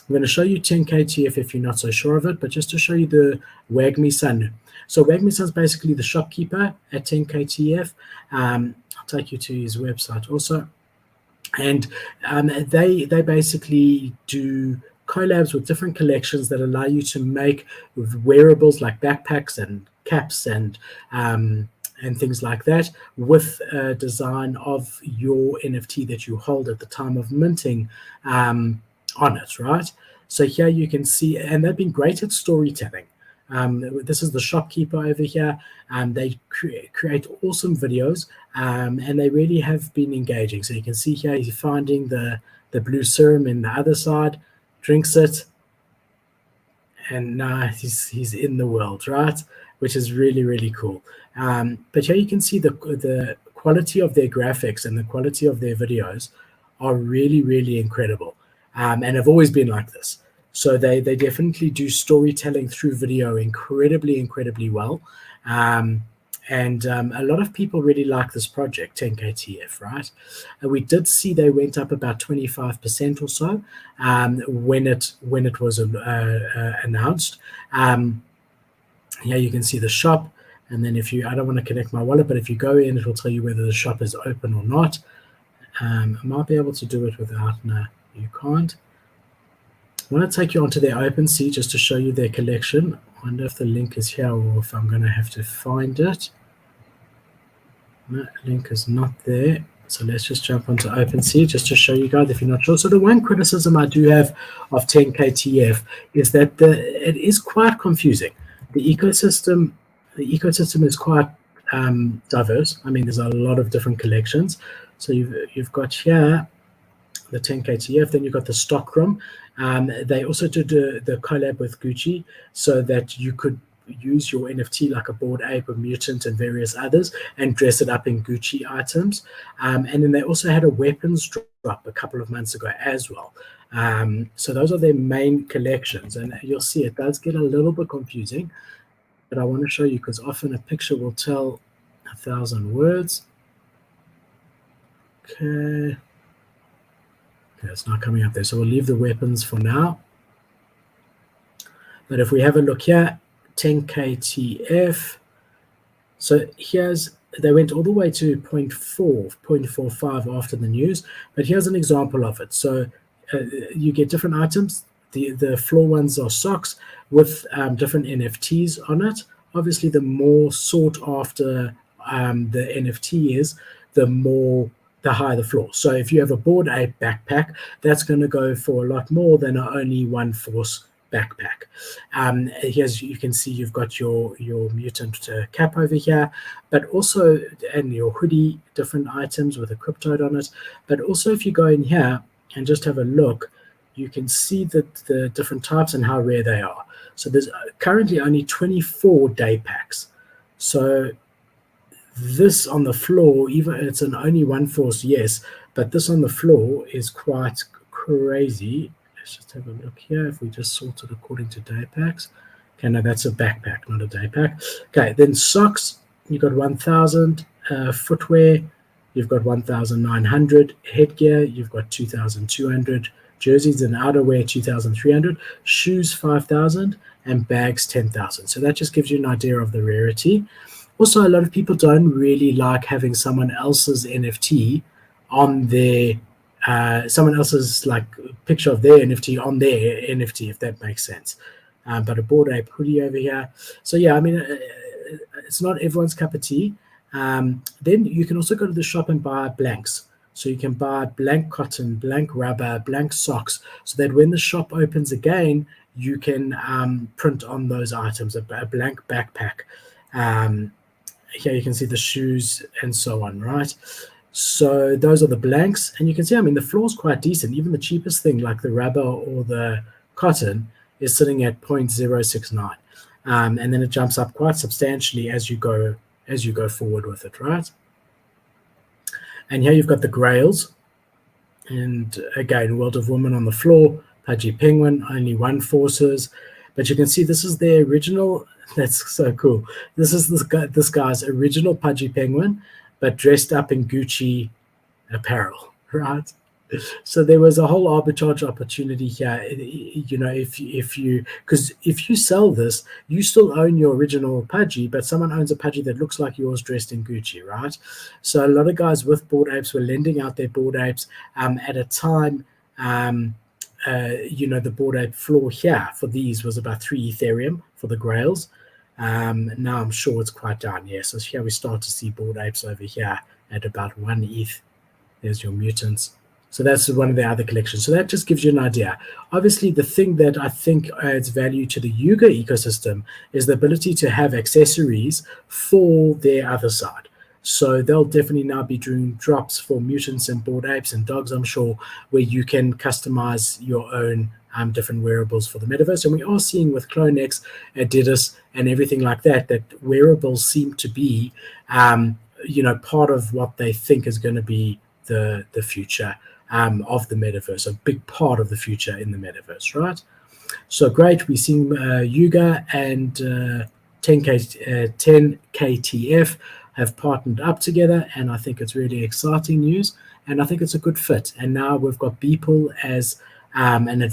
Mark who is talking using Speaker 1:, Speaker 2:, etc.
Speaker 1: I'm going to show you 10KTF if you're not so sure of it, but just to show you the Wagmi-San. So Wagmi-San is basically the shopkeeper at 10KTF. I'll take you to his website also. And they basically do collabs with different collections that allow you to make wearables like backpacks and caps and things like that with a design of your NFT that you hold at the time of minting on it, right? So here you can see, and they've been great at storytelling. This is the shopkeeper over here. They create awesome videos, and they really have been engaging. So you can see here he's finding the blue serum in the other side, drinks it, and now he's in the world, right? Which is really, really cool. But here you can see the quality of their graphics and the quality of their videos are really, really incredible, and have always been like this. So they definitely do storytelling through video incredibly, incredibly well. And a lot of people really like this project, 10KTF, right? And we did see they went up about 25% or so when it was announced. Here you can see the shop. And then I don't want to connect my wallet, but if you go in, it will tell you whether the shop is open or not. I might be able to do it without, no, you can't. I want to take you onto their OpenSea just to show you their collection. I wonder if the link is here or if I'm going to have to find it. No, link is not there. So let's just jump onto OpenSea just to show you guys if you're not sure. So the one criticism I do have of 10KTF is that it is quite confusing. The ecosystem is quite diverse. I mean, there's a lot of different collections. So you've got here the 10KTF, then you've got the stockroom. They also did the collab with Gucci so that you could use your NFT like a Bored Ape, a Mutant, and various others and dress it up in Gucci items. And then they also had a weapons drop a couple of months ago as well. So those are their main collections. And you'll see it does get a little bit confusing, but I want to show you because often a picture will tell 1,000 words. Okay, it's not coming up there. So we'll leave the weapons for now. But if we have a look here, 10KTF. So they went all the way to 0.45 after the news, but here's an example of it. So you get different items. The floor ones are socks with different NFTs on it. Obviously, the more sought after the NFT is, the higher the floor. So if you have a Bored Ape backpack, that's going to go for a lot more than only one force backpack. Here's, you can see you've got your mutant cap over here, but also, and your hoodie, different items with a cryptode on it. But also if you go in here and just have a look, you can see that the different types and how rare they are. So there's currently only 24 day packs. So this on the floor, even it's an only one force, yes, but this on the floor is quite crazy. Let's just have a look here. If we just sort it according to day packs. Okay, no, that's a backpack, not a day pack. Okay, then socks, you've got 1,000. Footwear, you've got 1,900. Headgear, you've got 2,200. Jerseys and outerwear, 2,300. Shoes, 5,000. And bags, 10,000. So that just gives you an idea of the rarity. Also, a lot of people don't really like having someone else's NFT on their, someone else's like picture of their NFT on their NFT, if that makes sense. But a Bored Ape hoodie over here. So yeah, I mean, it's not everyone's cup of tea. Then you can also go to the shop and buy blanks. So you can buy blank cotton, blank rubber, blank socks, so that when the shop opens again, you can print on those items, a blank backpack. Here you can see the shoes and so on, right? So those are the blanks. And you can see, I mean, the floor is quite decent. Even the cheapest thing like the rubber or the cotton is sitting at 0.069. And then it jumps up quite substantially as you go forward with it, right? And here you've got the grails. And again, World of Women on the floor, Pudgy Penguin, only one forces. But you can see this is their original. That's so cool. This is this guy's original Pudgy Penguin, but dressed up in Gucci apparel, right? So there was a whole arbitrage opportunity here. If you sell this, you still own your original Pudgy, but someone owns a Pudgy that looks like yours dressed in Gucci, right? So a lot of guys with Bored Apes were lending out their Bored Apes at a time. The Bored Ape floor here for these was about 3 Ethereum for the Grails. Now I'm sure it's quite down here. So here we start to see Bored Apes over here at about 1 ETH. There's your mutants. So that's one of the other collections. So that just gives you an idea. Obviously, the thing that I think adds value to the Yuga ecosystem is the ability to have accessories for their other side. So they'll definitely now be doing drops for mutants and Bored Apes and dogs, I'm sure, where you can customize your own different wearables for the metaverse. And we are seeing with CloneX, Adidas, and everything like that, that wearables seem to be, part of what they think is going to be the future of the metaverse, a big part of the future in the metaverse, right? So great, we've seen Yuga and 10KTF have partnered up together, and I think it's really exciting news, and I think it's a good fit. And now we've got Beeple as an advisor